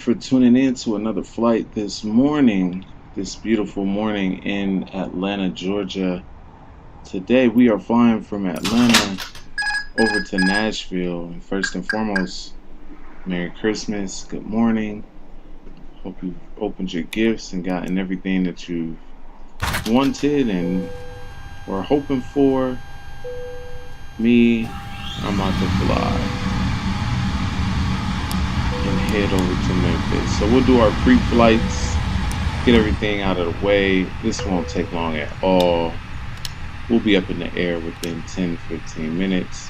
For tuning in to another flight this morning, this beautiful morning in Atlanta, Georgia. Today we are flying from Atlanta over to Nashville. And first and foremost, Merry Christmas, good morning. Hope you've opened your gifts and gotten everything that you wanted and were hoping for. Me, I'm about to fly and head over to Memphis. So we'll do our pre-flights, get everything out of the way. This won't take long at all. We'll be up in the air within 10-15 minutes.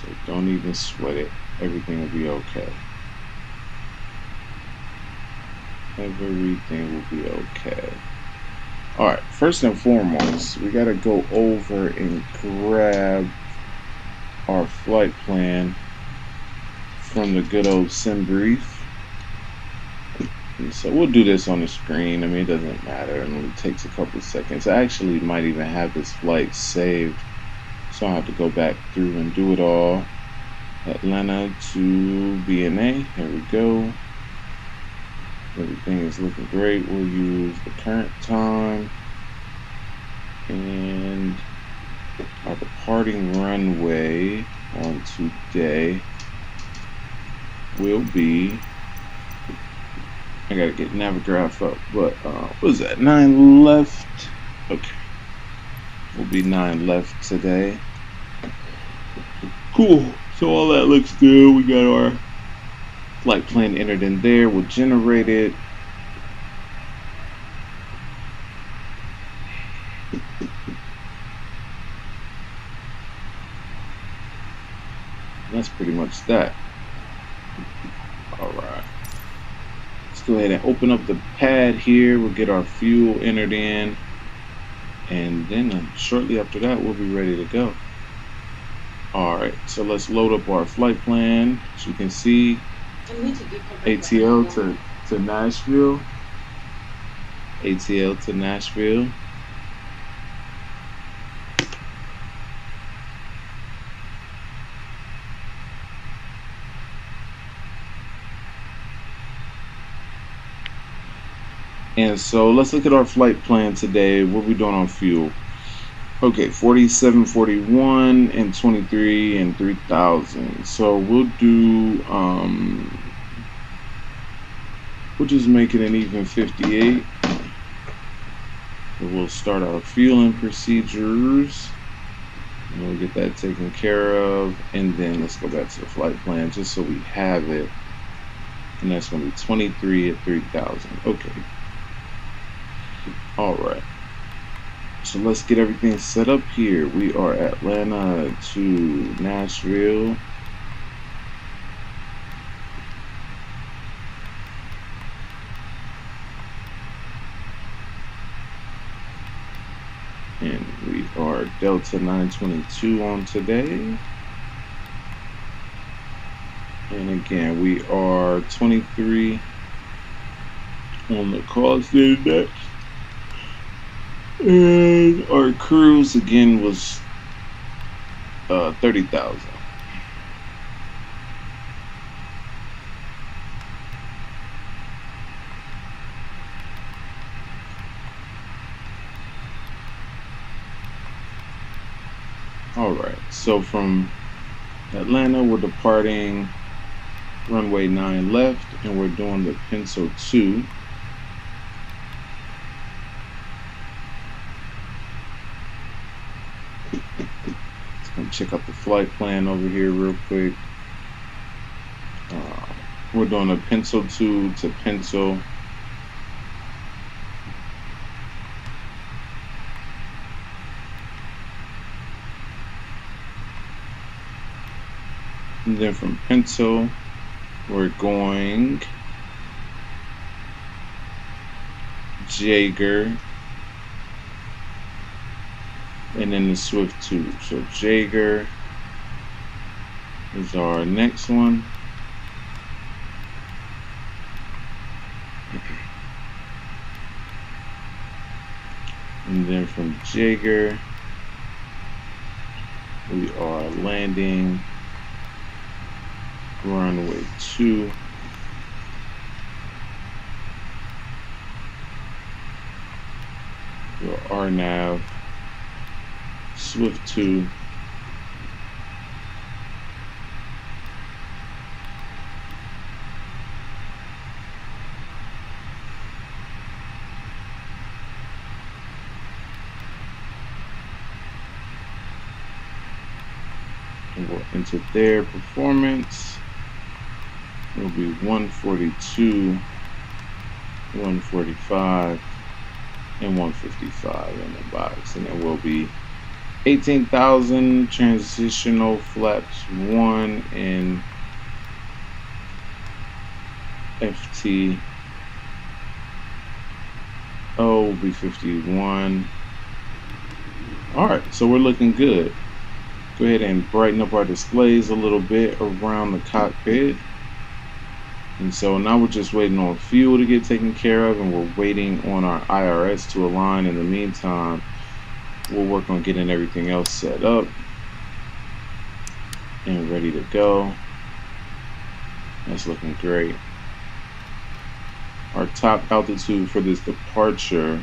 So don't even sweat it. Everything will be okay. Everything will be okay. Alright, first and foremost, we gotta go over and grab our flight plan from the good old sim brief. And so we'll do this on the screen. I mean, it doesn't matter. It only takes a couple of seconds. I actually might even have this flight saved, so I'll have to go back through and do it all. Atlanta to BNA. Here we go. Everything is looking great. We'll use the current time, and our departing runway on today will be, I gotta get Navigraph up, but what is that, 9 left? Okay, will be 9 left today. Cool, so all that looks good. We got our flight plan entered in there. We'll generate it. That's pretty much that. Alright, let's go ahead and open up the pad here. We'll get our fuel entered in, and then shortly after that we'll be ready to go. Alright, so let's load up our flight plan. As you can see, ATL to Nashville. ATL to Nashville. And so let's look at our flight plan today. What are we doing on fuel? Okay, 47, 41, and 23, and 3,000. So we'll do, we'll just make it an even 58. We'll start our fueling procedures. And we'll get that taken care of. And then let's go back to the flight plan just so we have it. And that's going to be 23 at 3,000. Okay. Alright, so let's get everything set up here. We are Atlanta to Nashville. And we are Delta 922 on today. And again, we are 23 on the cost index. And our cruise again was 30,000. Alright, so from Atlanta we're departing runway 9 left, and we're doing the Pencil 2. Check out the flight plan over here real quick. We're doing a Pencil 2 to Pencil. And then from Pencil, we're going Jaeger. And then the Swift 2. So Jaeger is our next one. And then from Jaeger, we are landing runway 2 your RNAV, Swift 2, and we'll enter their performance. It'll be 142, 145, and 155 in the box, and it will be 18,000 transitional flaps 1 and FT. O will be 51. All right, so we're looking good. Go ahead and brighten up our displays a little bit around the cockpit. And so now we're just waiting on fuel to get taken care of, and we're waiting on our IRS to align. In the meantime, we'll work on getting everything else set up and ready to go. That's looking great. Our top altitude for this departure,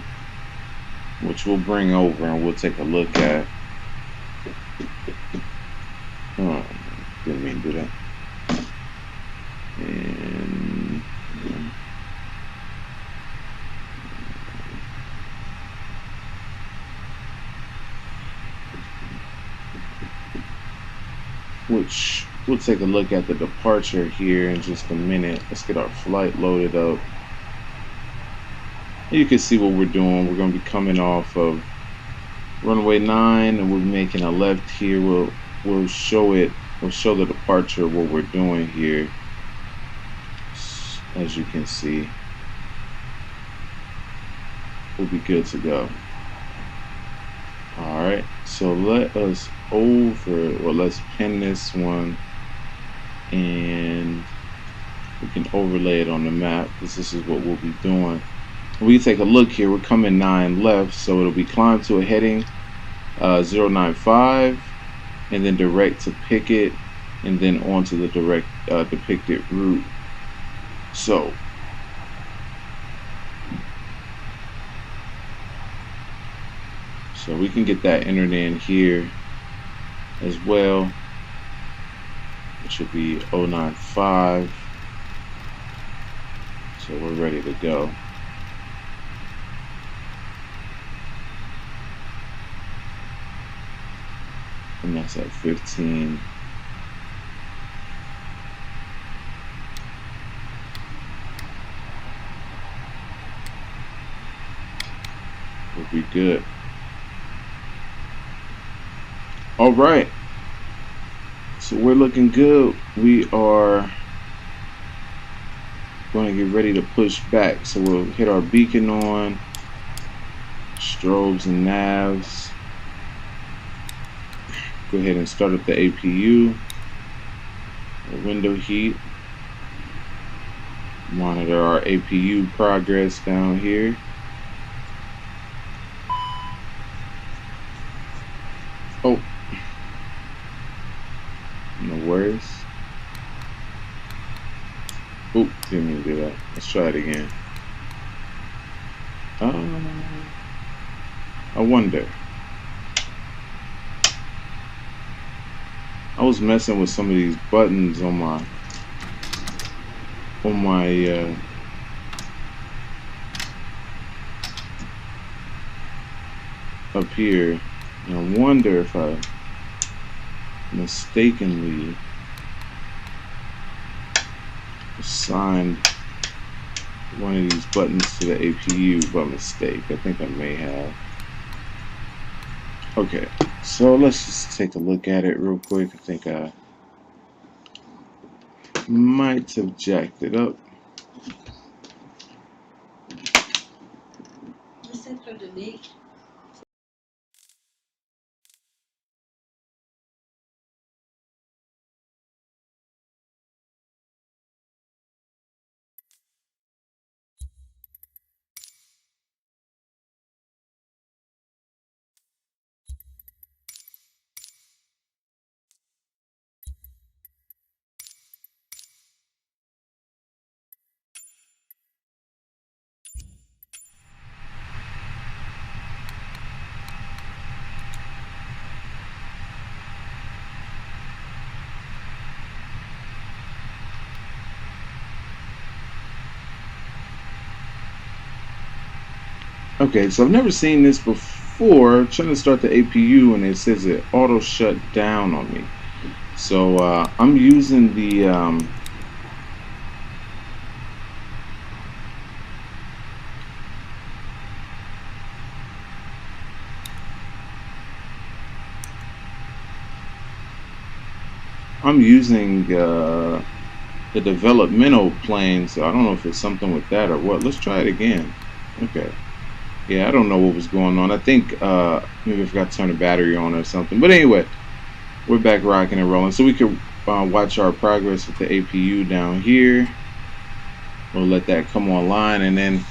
which we'll bring over and we'll take a look at. Oh, didn't mean to do that. And which we'll take a look at the departure here in just a minute. Let's get our flight loaded up. You can see what we're doing. We're going to be coming off of runway 9, and we're making a left here. We'll show it. We'll show the departure of what we're doing here. As you can see, we'll be good to go. All right, so let's pin this one, and we can overlay it on the map, because this is what we'll be doing. We take a look here. We're coming 9 left, so it'll be climb to a heading 095, and then direct to picket, and then onto the direct depicted route. So we can get that entered in here as well, which should be 095. So we're ready to go. And that's at 15. We'll be good. All right. So we're looking good. We are going to get ready to push back. So we'll hit our beacon on, strobes and navs. Go ahead and start up the APU, the window heat. Monitor our APU progress down here. Oh, no worries. Oop, didn't mean to do that. Let's try it again. I wonder. I was messing with some of these buttons on my up here, and I wonder if I mistakenly assigned one of these buttons to the APU by mistake. I think I may have. Okay, so let's just take a look at it real quick. I think I might have jacked it up. Okay, so I've never seen this before. I'm trying to start the APU and it says it auto shut down on me. So I'm using the the developmental plane, so I don't know if it's something with that or what. Let's try it again. Okay. Yeah, I don't know what was going on. I think maybe I forgot to turn the battery on or something. But anyway, we're back rocking and rolling. So we could watch our progress with the APU down here. We'll let that come online, and then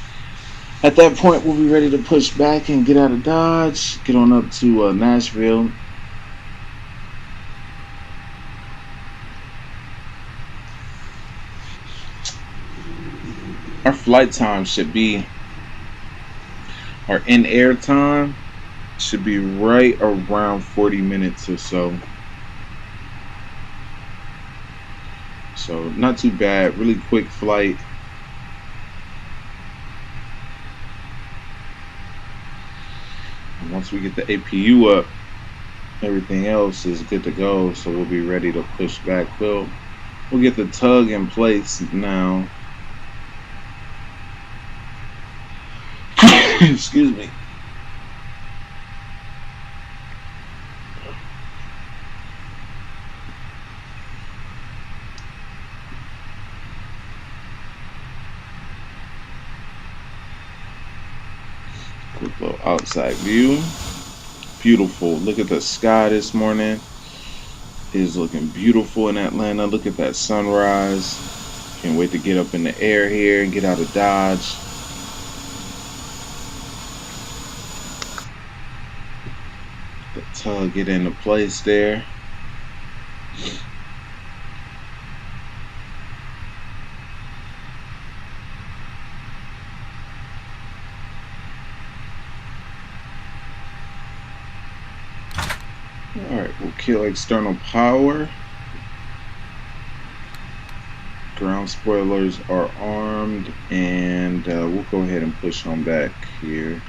at that point we'll be ready to push back and get out of Dodge, get on up to Nashville. Our flight time should be, our in-air time should be right around 40 minutes or so. So not too bad, really quick flight. And once we get the APU up, everything else is good to go. So we'll be ready to push back. We'll get the tug in place now. Excuse me. Quick little outside view. Beautiful. Look at the sky this morning. It is looking beautiful in Atlanta. Look at that sunrise. Can't wait to get up in the air here and get out of Dodge. The tug get into place there. Alright, we'll kill external power. Ground spoilers are armed, and we'll go ahead and push on back here.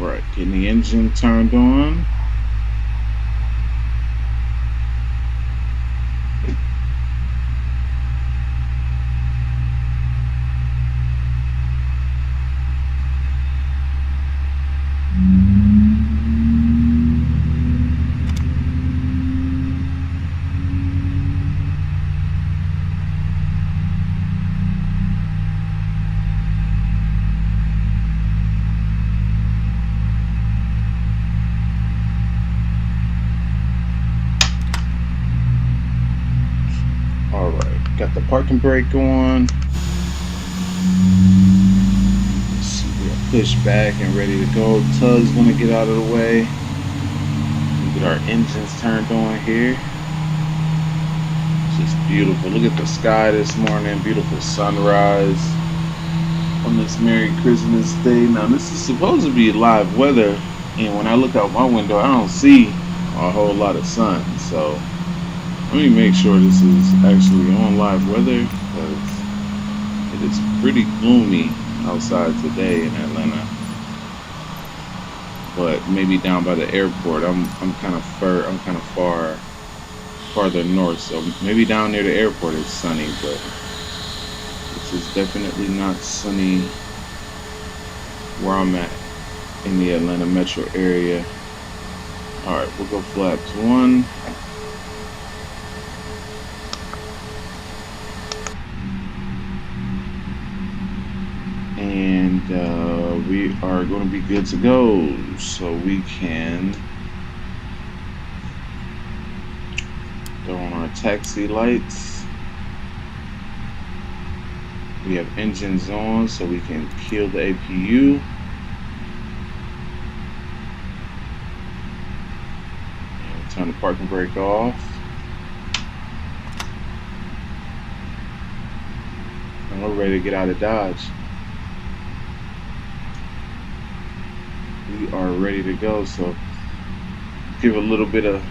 Alright, getting the engine turned on. Alright, got the parking brake on. Let's see, we're pushed back and ready to go. Tug's gonna get out of the way. We get our engines turned on here. It's just beautiful. Look at the sky this morning. Beautiful sunrise on this Merry Christmas Day. Now this is supposed to be live weather, and when I look out my window I don't see a whole lot of sun. So let me make sure this is actually on live weather, because it is pretty gloomy outside today in Atlanta. But maybe down by the airport. I'm kind of farther north, so maybe down near the airport it's sunny, but this is definitely not sunny where I'm at in the Atlanta metro area. Alright, we'll go flaps 1. And we are going to be good to go. So we can throw on our taxi lights. We have engines on, so we can kill the APU. And turn the parking brake off. And we're ready to get out of Dodge. We are ready to go, so give a little bit of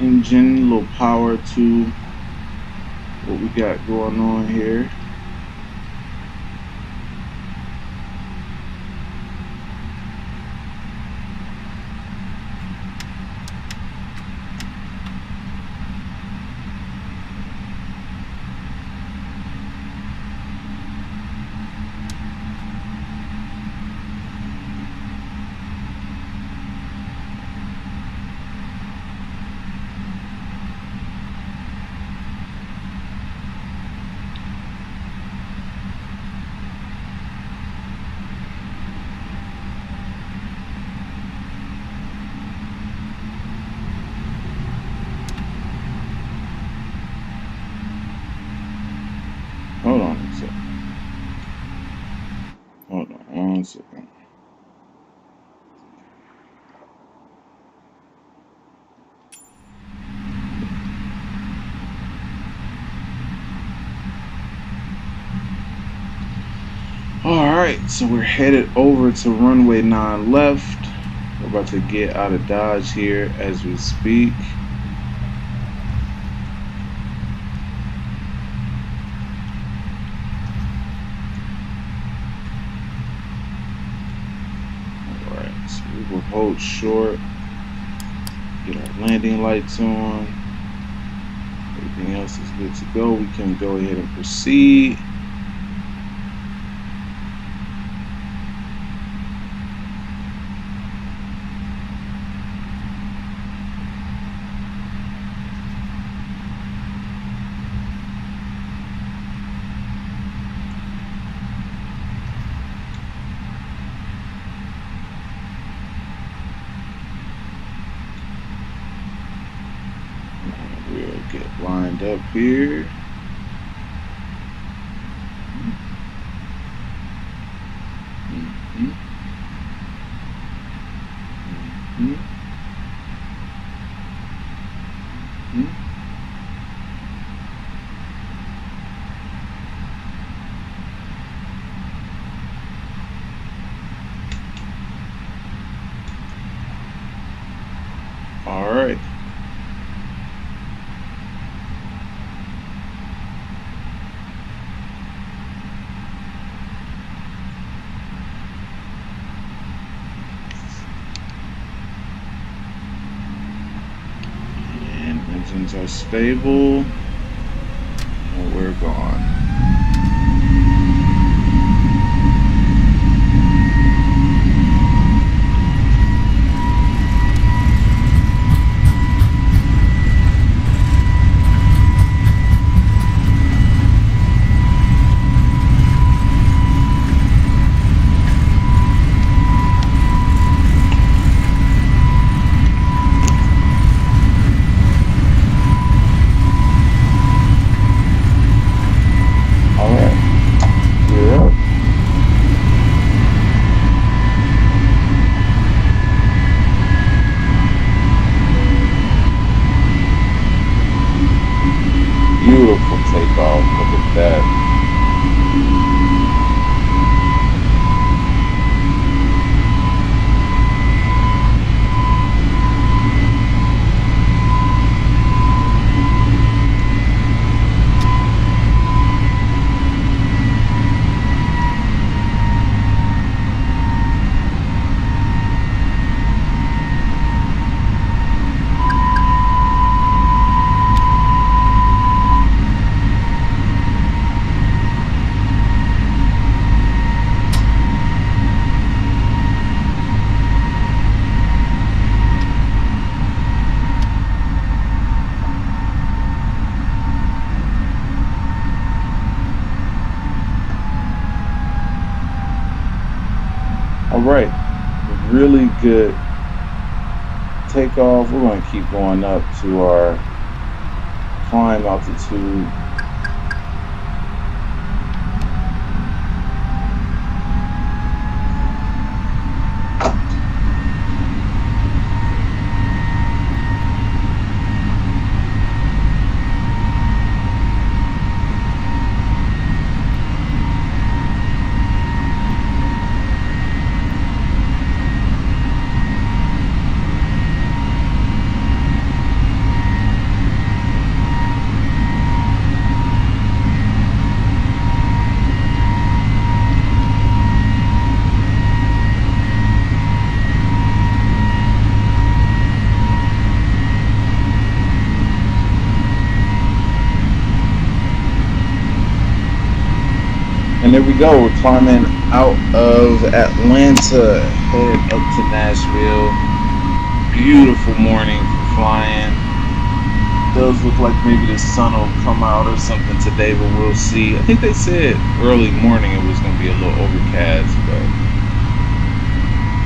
engine, a little power to what we got going on here. Hold on a second. Hold on 1 second. Alright, so we're headed over to runway 9 left. We're about to get out of Dodge here as we speak. We'll hold short, get our landing lights on. Everything else is good to go. We can go ahead and proceed. We'll get lined up here. All right. Engines are stable, and we're gone. Beautiful takeoff. Look at that. right, really good takeoff. We're going to keep going up to our climb altitude. And there we go, we're climbing out of Atlanta, headed up to Nashville. Beautiful morning for flying. Does look like maybe the sun will come out or something today, but we'll see. I think they said early morning it was going to be a little overcast, but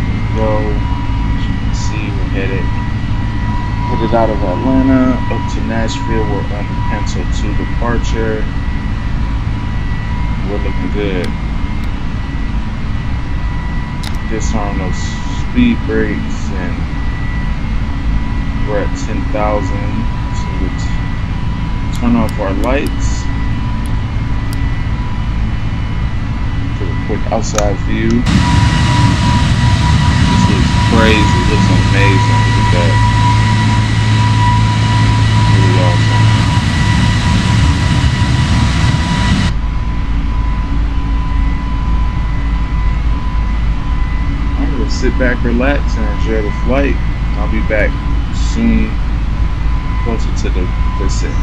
there we go. As you can see, we're headed out of Atlanta up to Nashville. We're on the Pencil 2 departure. We're looking good. Disarm those speed brakes, and we're at 10,000. So let's turn off our lights. Take a quick outside view. This looks crazy. It looks amazing. Look at that. Really awesome. Sit back, relax, and enjoy the flight. I'll be back soon, closer to the visit.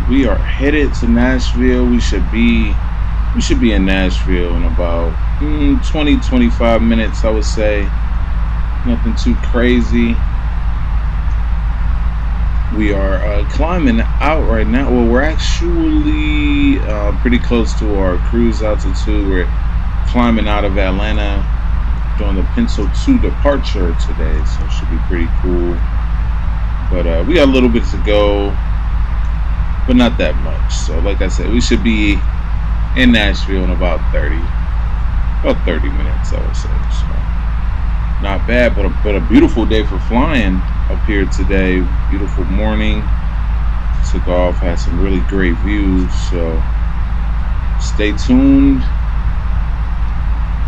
we are headed to Nashville. We should be in Nashville in about 20-25 minutes, I would say. Nothing too crazy. We are climbing out right now. Well, we're actually pretty close to our cruise altitude. We're climbing out of Atlanta, doing the Pencil 2 departure today, so it should be pretty cool. But we got a little bit to go, but not that much. So like I said, we should be in Nashville in about 30 minutes, I would say. So not bad, but a beautiful day for flying up here today. Beautiful morning. Took off, had some really great views. So stay tuned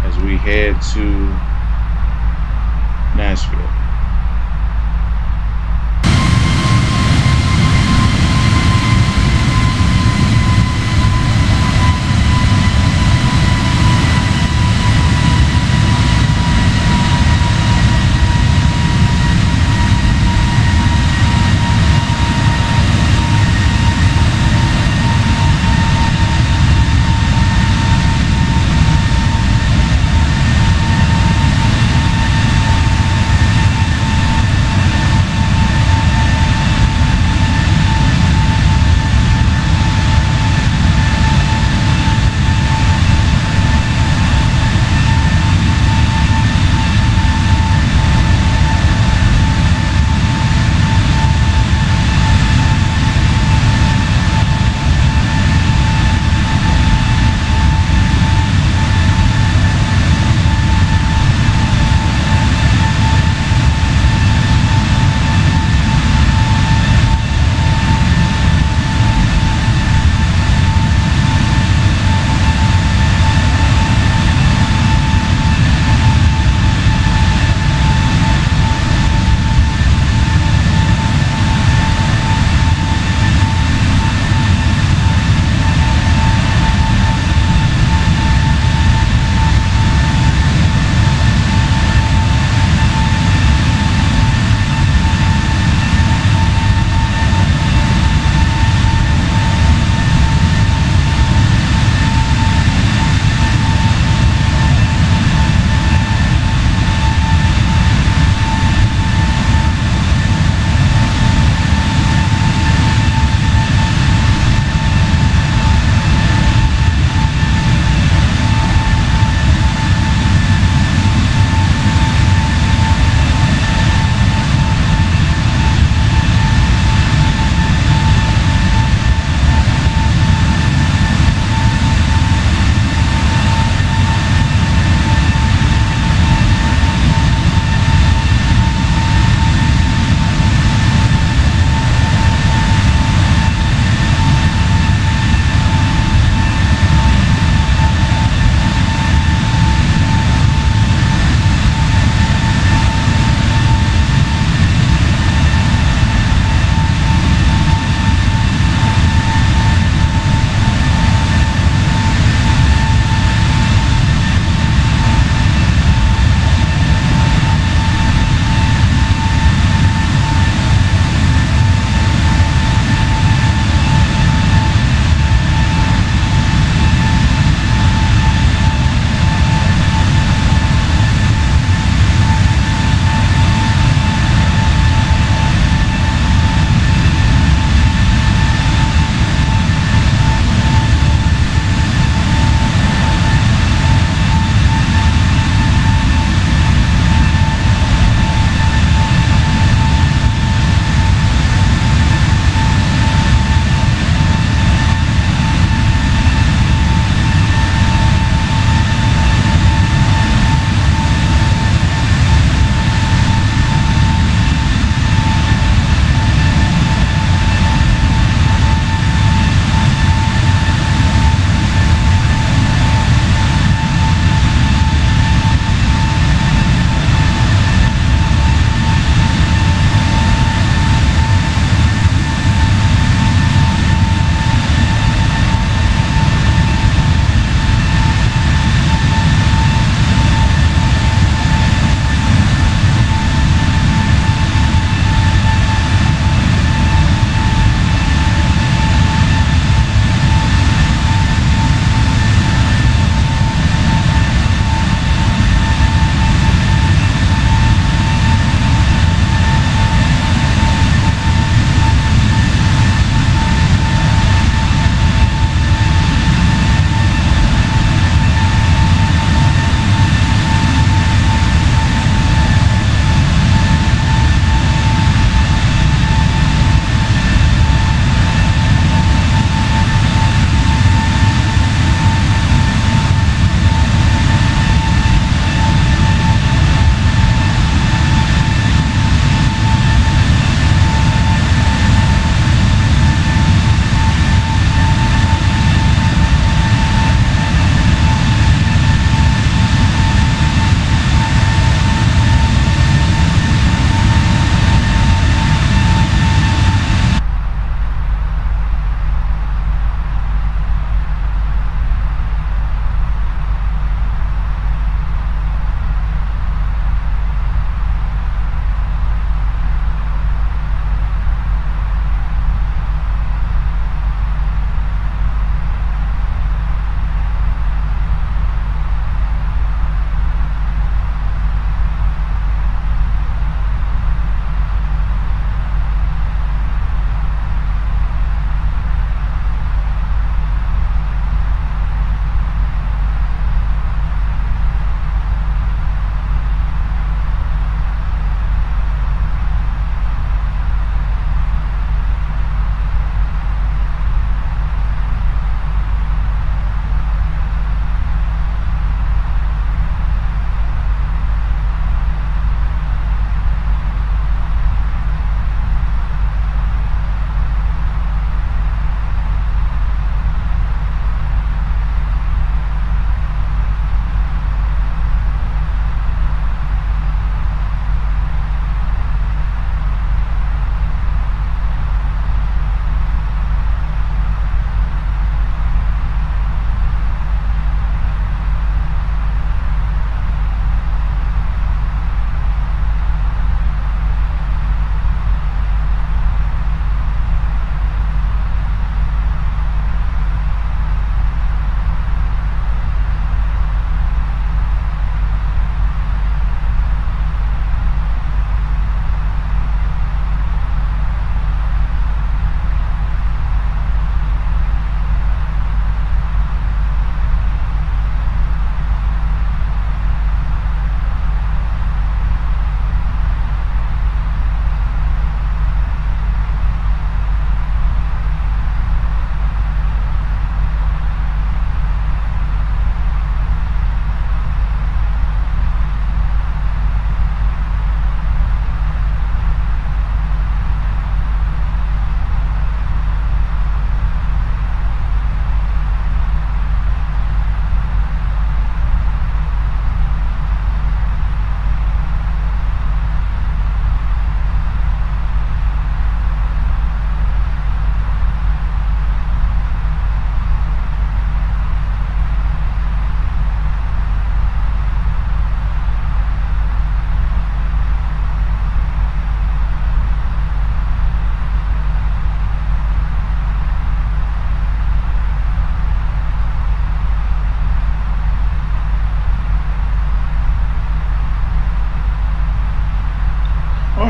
as we head to Nashville.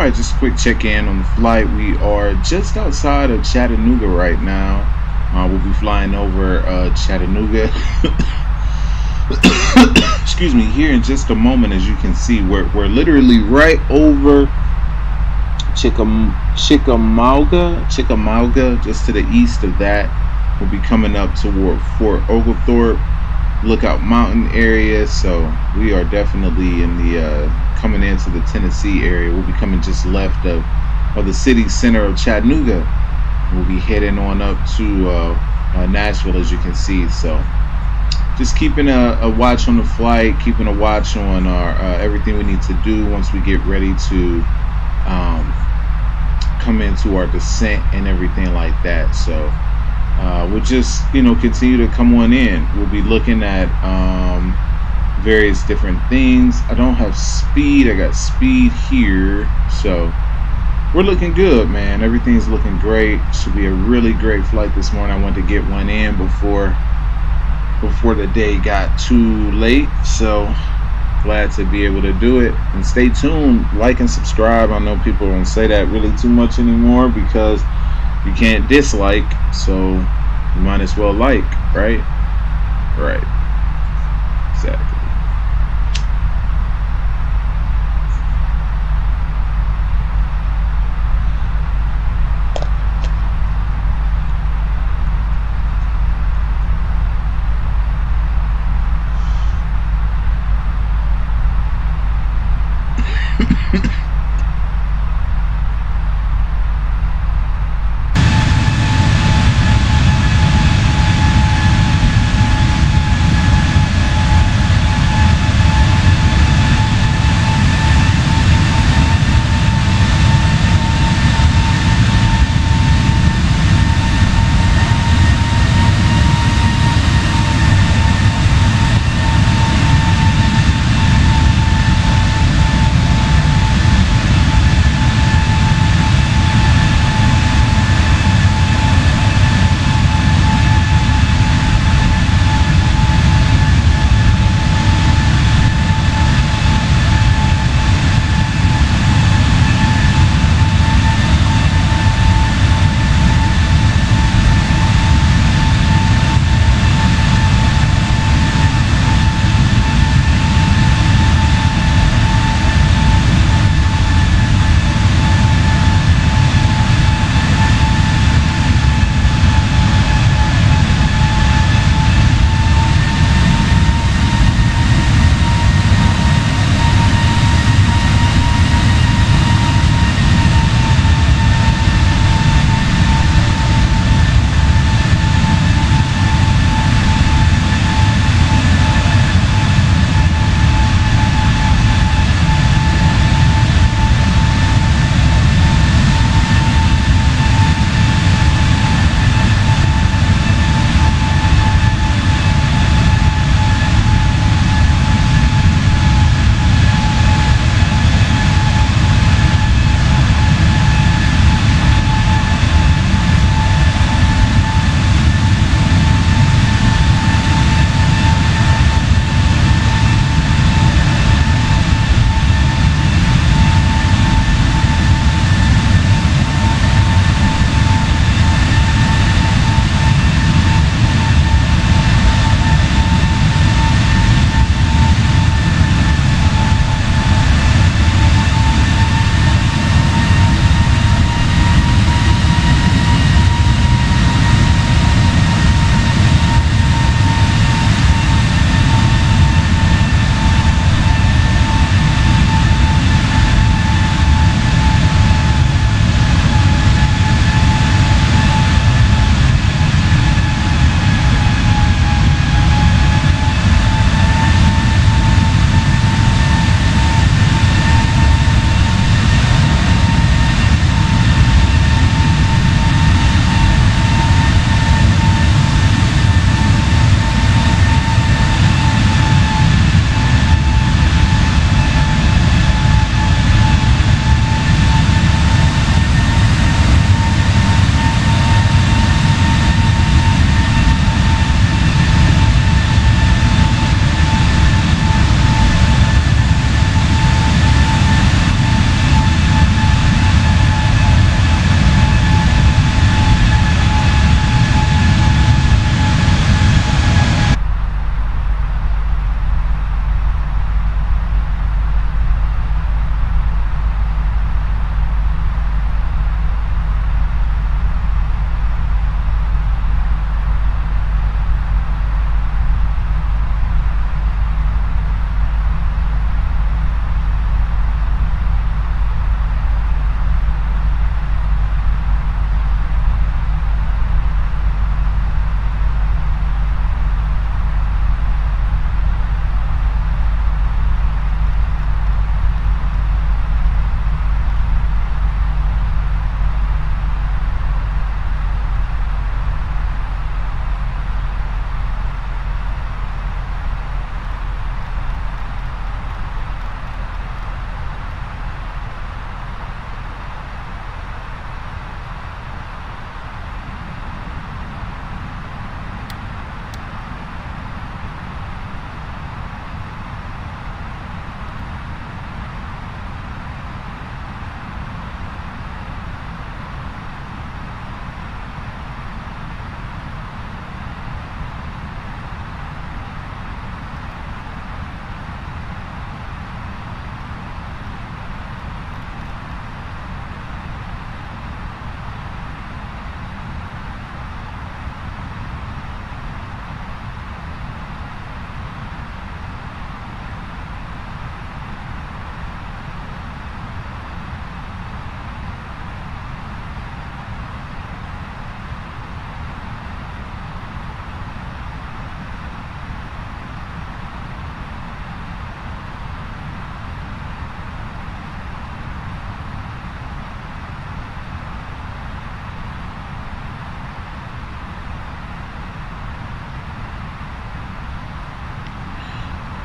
Alright, just a quick check-in on the flight. We are just outside of Chattanooga right now. We'll be flying over Chattanooga. Excuse me, here in just a moment. As you can see, we're literally right over Chickamauga, just to the east of that. We'll be coming up toward Fort Oglethorpe, Lookout Mountain area. So we are definitely in the coming into the Tennessee area. We'll be coming just left of the city center of Chattanooga. We'll be heading on up to Nashville, as you can see. So just keeping a watch on the flight, keeping a watch on our everything we need to do once we get ready to come into our descent and everything like that. So we'll just continue to come on in. We'll be looking at various different things. I don't have speed. I got speed here, so we're looking good, man. Everything's looking great. Should be a really great flight this morning. I wanted to get one in before the day got too late, so glad to be able to do it. And stay tuned, like and subscribe. I know people don't say that really too much anymore because you can't dislike, so you might as well like, right? Exactly.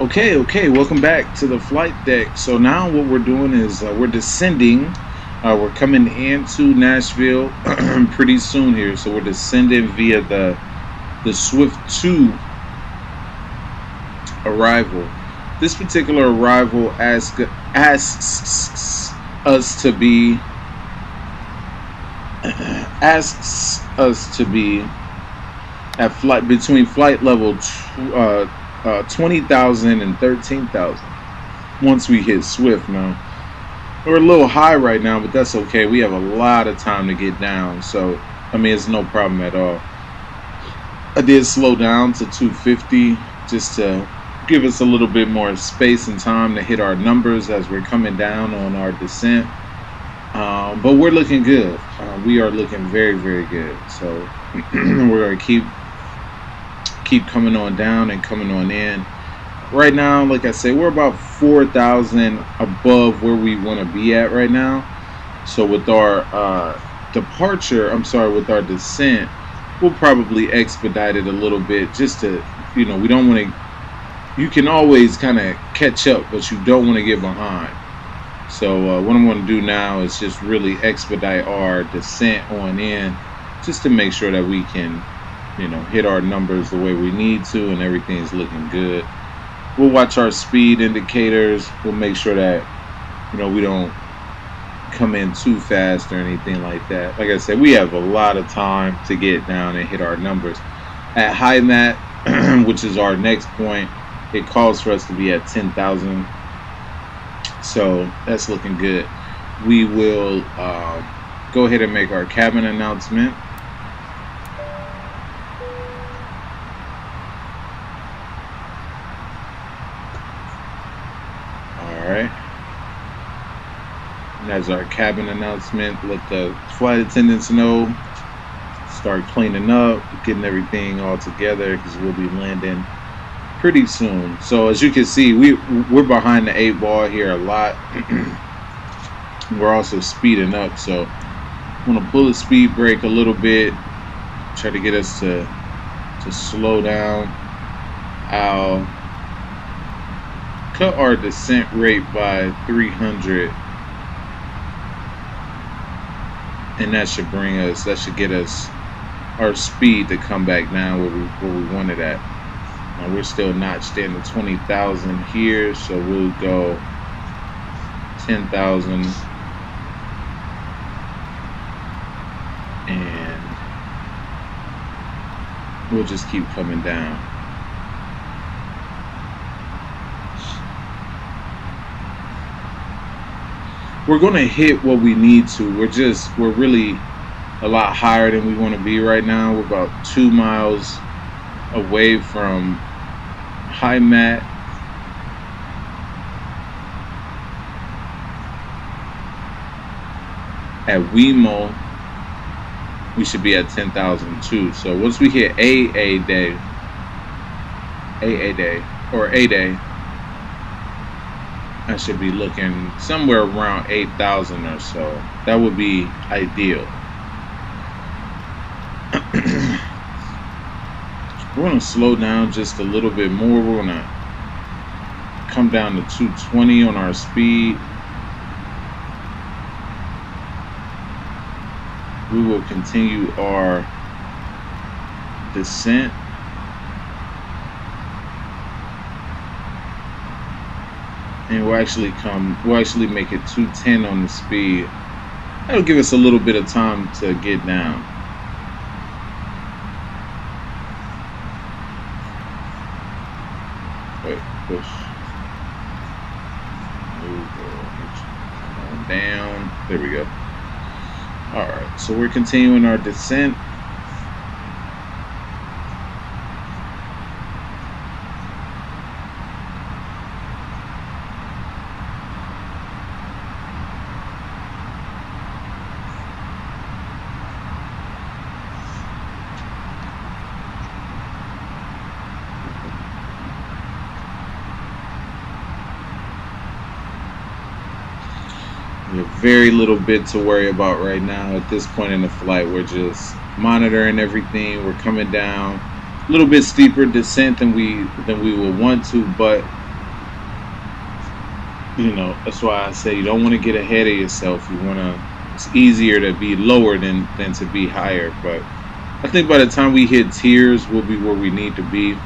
Okay, welcome back to the flight deck. So now what we're doing is we're descending. We're coming into Nashville pretty soon here. So we're descending via the Swift 2 arrival. This particular arrival asks us to be at flight between flight level 20,000 and 13,000 once we hit Swift. Now we're a little high right now, but that's okay. We have a lot of time to get down, so I mean it's no problem at all. I did slow down to 250 just to give us a little bit more space and time to hit our numbers as we're coming down on our descent, but we're looking good. We are looking very, very good, so we're going to keep coming on down and coming on in. Right now, like I said, we're about 4,000 above where we want to be at right now. So with our with our descent, we'll probably expedite it a little bit just to, we don't want to, you can always kind of catch up, but you don't want to get behind. So what I'm going to do now is just really expedite our descent on in, just to make sure that we can hit our numbers the way we need to and everything's looking good. We'll watch our speed indicators. We'll make sure that we don't come in too fast or anything like that. Like I said, we have a lot of time to get down and hit our numbers. At high mat, which is our next point, it calls for us to be at 10,000, so that's looking good. We will go ahead and make our cabin announcement. Alright, and that's our cabin announcement. Let the flight attendants know, start cleaning up, getting everything all together, because we'll be landing pretty soon. So as you can see, we're behind the 8 ball here a lot. We're also speeding up, so I'm gonna pull the speed brake a little bit, try to get us to slow down. I'll cut our descent rate by 300, and that should get us our speed to come back down where we want it at. Now we're still notched in the 20,000 here, so we'll go 10,000 and we'll just keep coming down. We're going to hit what we need to. We're really a lot higher than we want to be right now. We're about 2 miles away from high mat. At WeMo, we should be at 10,000 too. So once we hit A day, I should be looking somewhere around 8,000 or so. That would be ideal. We're going to slow down just a little bit more. We're going to come down to 220 on our speed. We will continue our descent. And we'll actually make it 210 on the speed. That'll give us a little bit of time to get down. Wait, push. Move on down. There we go. Alright, so we're continuing our descent. We have very little bit to worry about right now. At this point in the flight, we're just monitoring everything. We're coming down a little bit steeper descent than we will want to, but You know, that's why I say you don't want to get ahead of yourself. You want to. It's easier to be lower than to be higher. But I think by the time we hit tiers, we'll be where we need to be.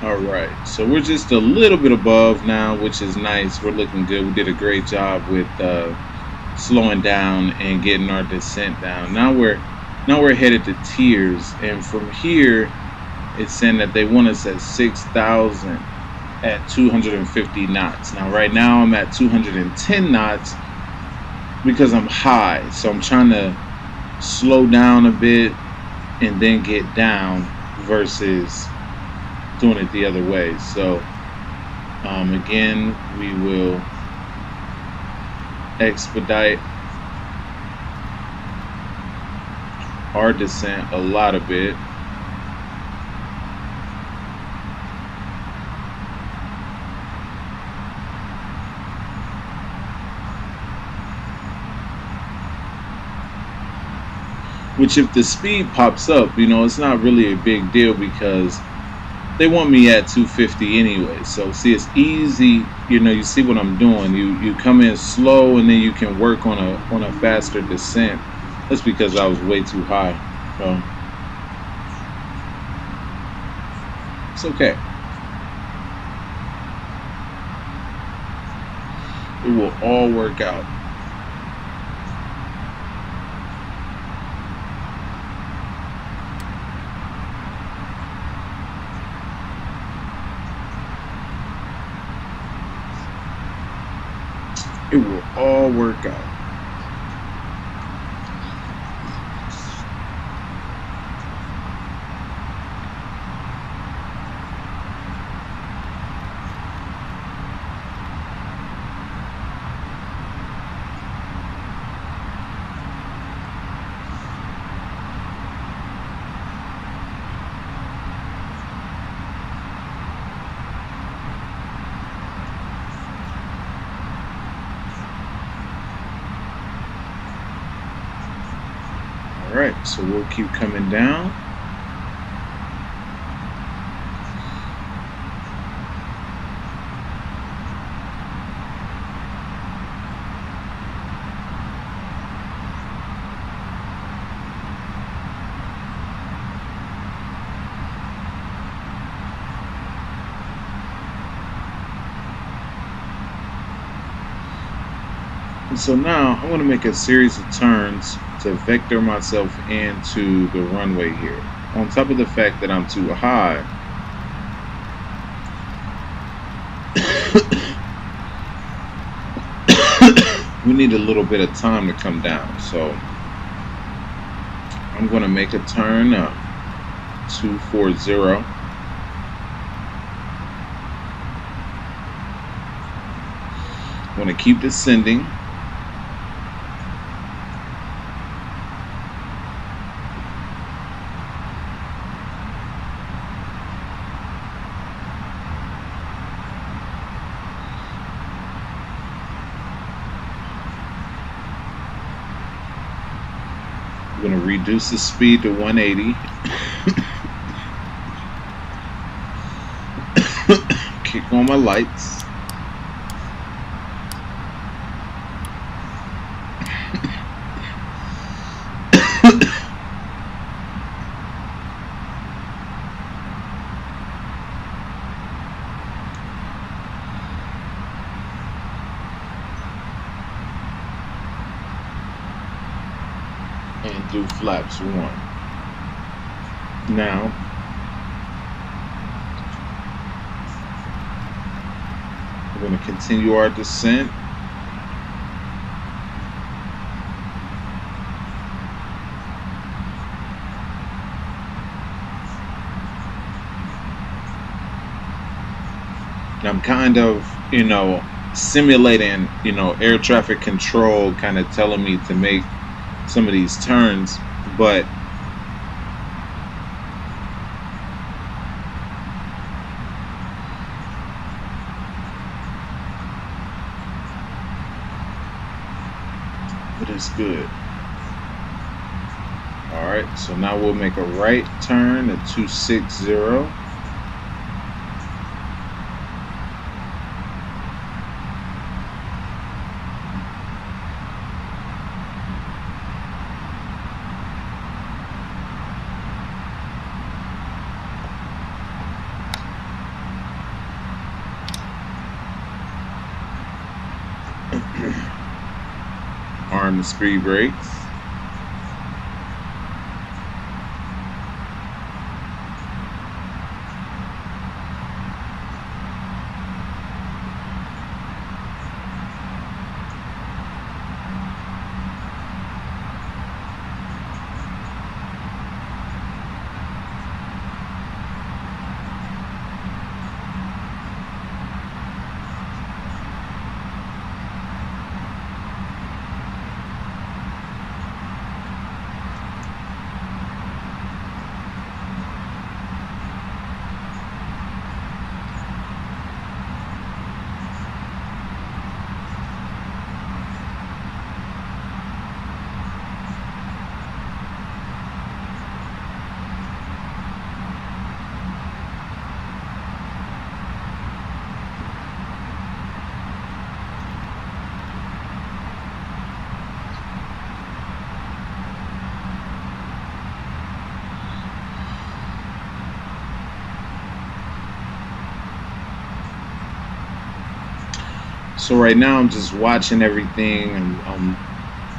All right, so we're just a little bit above now, which is nice. We're looking good. We did a great job with slowing down and getting our descent down. Now we're headed to tiers, and from here, it's saying that they want us at 6,000 at 250 knots. Now, right now, I'm at 210 knots because I'm high, so I'm trying to slow down a bit and then get down versus doing it the other way. So again, we will expedite our descent a lot of bit. Which, if the speed pops up, you know, it's not really a big deal because they want me at 250 anyway. So see, it's easy. You know, you see what I'm doing. You come in slow and then you can work on a faster descent. That's because I was way too high. So it's okay. It will all work out. It will all work out. Alright, so we'll keep coming down. And so now I'm going to make a series of turns to vector myself into the runway here. On top of the fact that I'm too high, we need a little bit of time to come down. So I'm going to make a turn 240. I'm going to keep descending. I'm going to reduce the speed to 180. Kick on my lights. do flaps 1. Now, we're going to continue our descent. I'm kind of, simulating, air traffic control kind of telling me to make some of these turns, but it is good. All right, so now we'll make a right turn at 260. Arm the speed brakes. So right now I'm just watching everything and I'm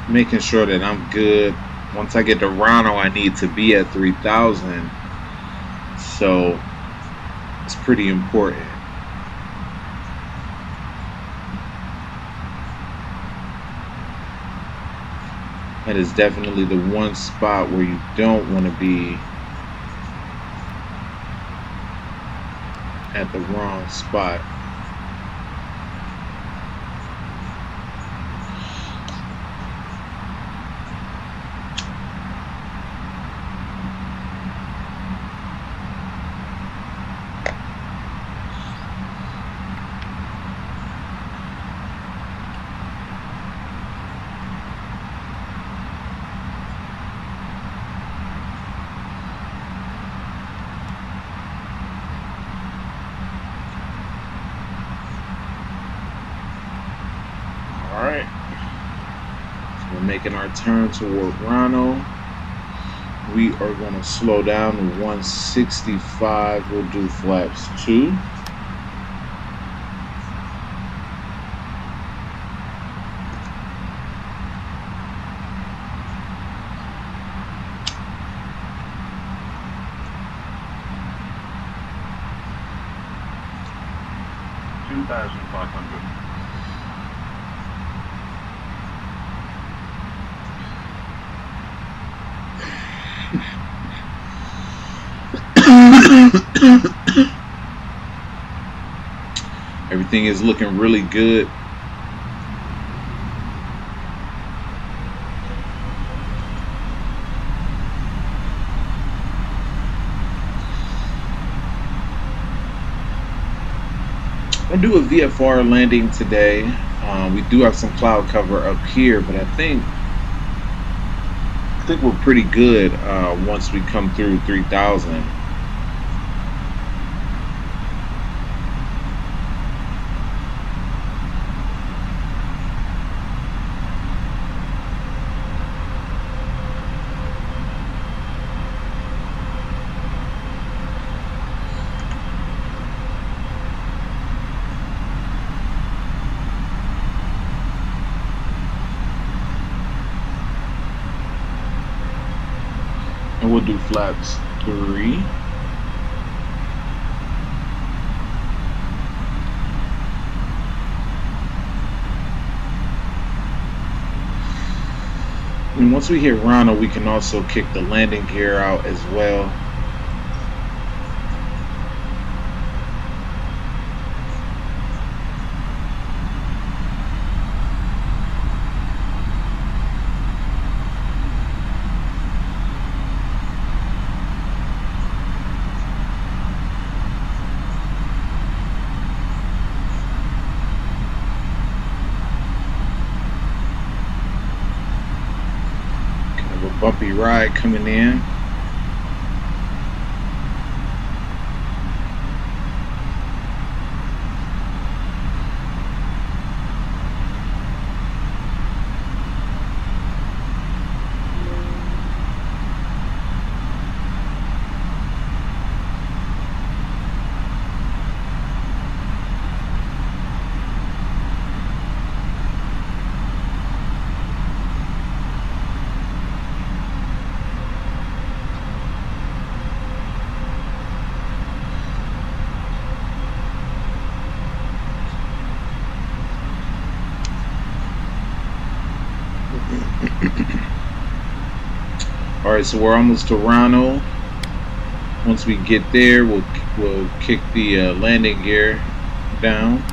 making sure that I'm good. Once I get to Rano, I need to be at 3,000. So it's pretty important. That is definitely the one spot where you don't want to be at the wrong spot. Alright, so we're making our turn toward Rano. We are going to slow down to 165. We'll do flaps 2. Everything is looking really good. I'll do a VFR landing today. We do have some cloud cover up here, but I think we're pretty good once we come through 3,000. and we'll do flaps 3. And once we hit Ronald, we can also kick the landing gear out as well. Bumpy ride coming in. All right, so we're almost to Ronald. Once we get there, we'll kick the landing gear down.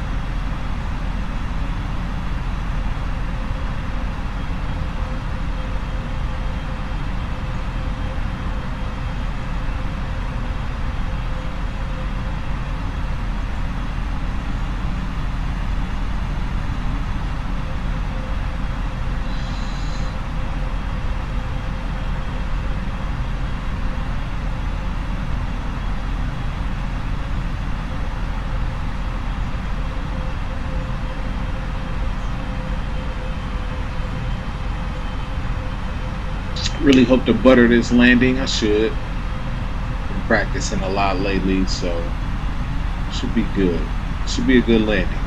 Really hope to butter this landing. I should. Been practicing a lot lately, so should be good. Should be a good landing.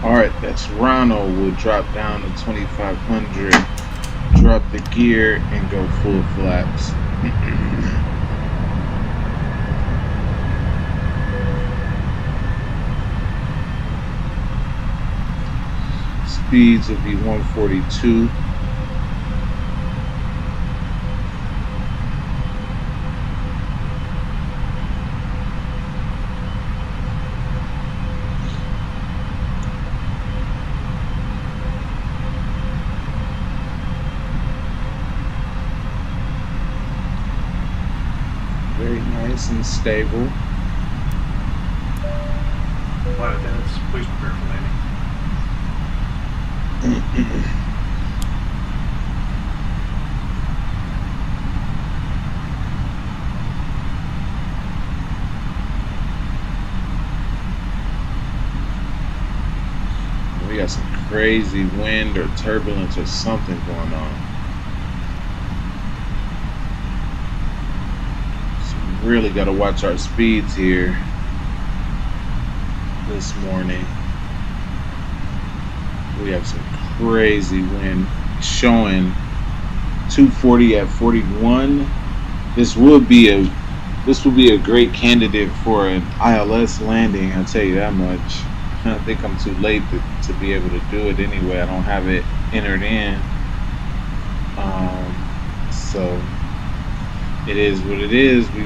Alright, that's Ronald. We'll drop down to 2500, drop the gear, and go full flaps. Speeds will be 142. Very nice and stable. Flight attendants, please prepare for landing. We got some crazy wind or turbulence or something going on. Really got to watch our speeds here this morning. We have some crazy wind showing 240 at 41. This would be a great candidate for an ILS landing, I'll tell you that much. I think I'm too late to be able to do it anyway. I don't have it entered in. So it is what it is. We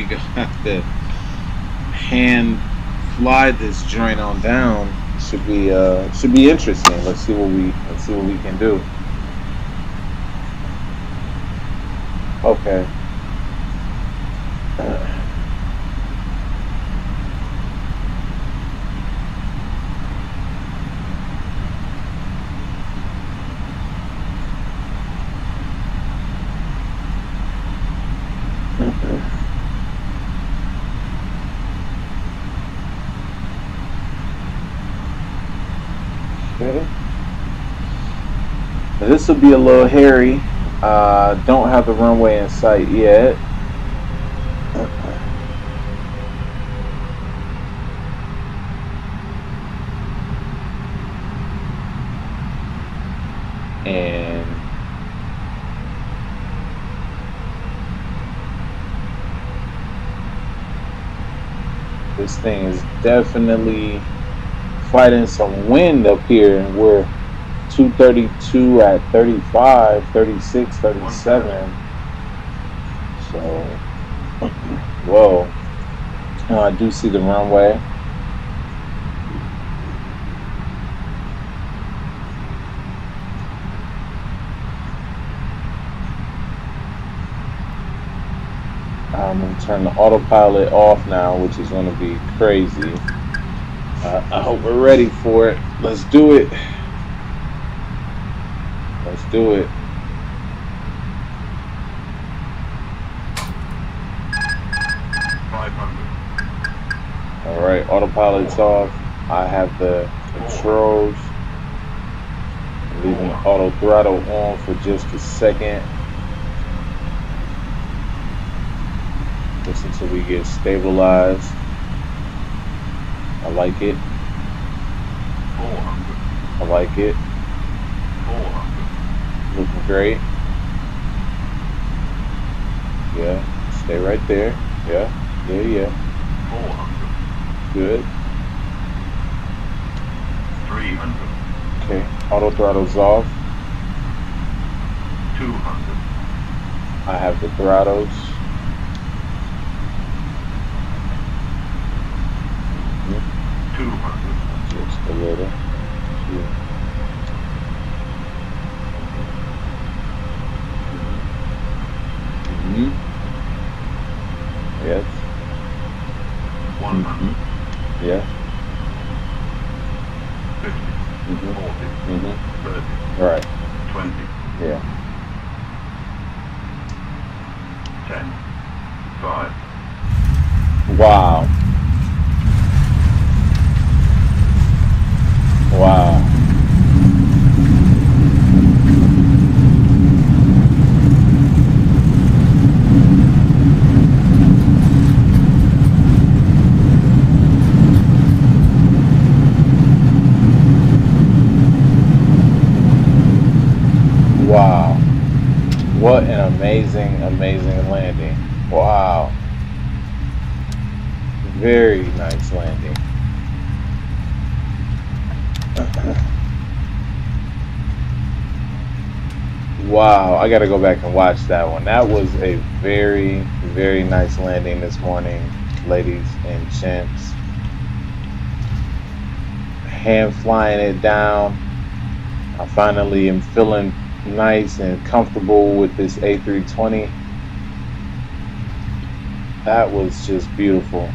gonna have to hand fly this joint on down. Should be interesting. Let's see what we can do. Okay. Okay. This will be a little hairy. Don't have the runway in sight yet. And this thing is definitely fighting some wind up here. We're 232 at 35, 36, 37. So, whoa. I do see the runway. I'm going to turn the autopilot off now, which is going to be crazy. I hope we're ready for it. Let's do it. Let's do it. All right, autopilot's off. I have the controls. Leaving the auto throttle on for just a second. Just until we get stabilized. I like it. I like it. Looking great. Yeah, stay right there. Yeah. Good. 300. Okay, auto throttle's off. 200. I have the throttles. 200. Just a little. Yeah. Yes. 100. Yeah. 50. 40. 30. Right. 20. Yeah. 10. 5. Wow. Wow. Wow. What an amazing, amazing landing. Wow. Very nice landing. Wow, I gotta go back and watch that one. That was a very, very nice landing this morning, ladies and gents. Hand flying it down. I finally am feeling nice and comfortable with this A320. That was just beautiful.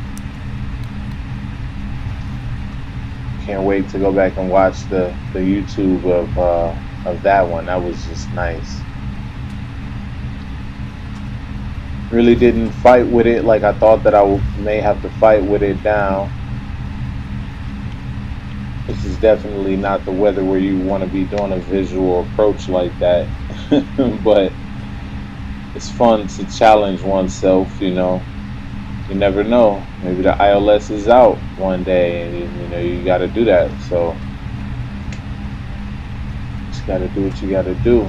Can't wait to go back and watch the YouTube of that one. That was just nice. Really didn't fight with it like I thought that I may have to fight with it down. This is definitely not the weather where you want to be doing a visual approach like that. But it's fun to challenge oneself, you know. You never know. Maybe the ILS is out one day and you know you got to do that. So just got to do what you got to do.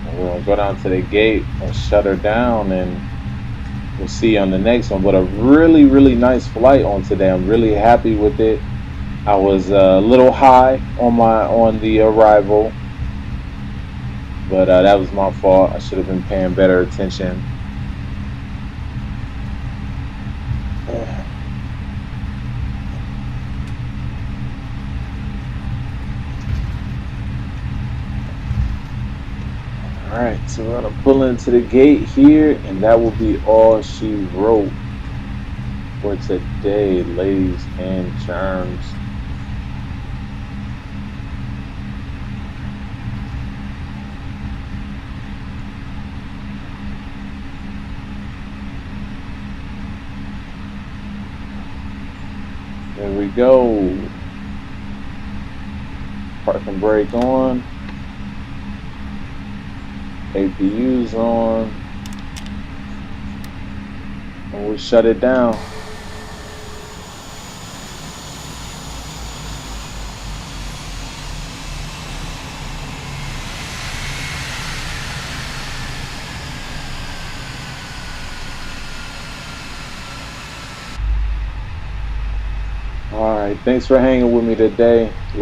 We're going to go down to the gate and shut her down, and we'll see you on the next one. But a really, really nice flight on today. I'm really happy with it. I was a little high on the arrival, but that was my fault. I should have been paying better attention. Alright, so we're going to pull into the gate here, and that will be all she wrote for today, ladies and germs. There we go. Parking brake on. APU's on. And we shut it down. Alright, thanks for hanging with me today.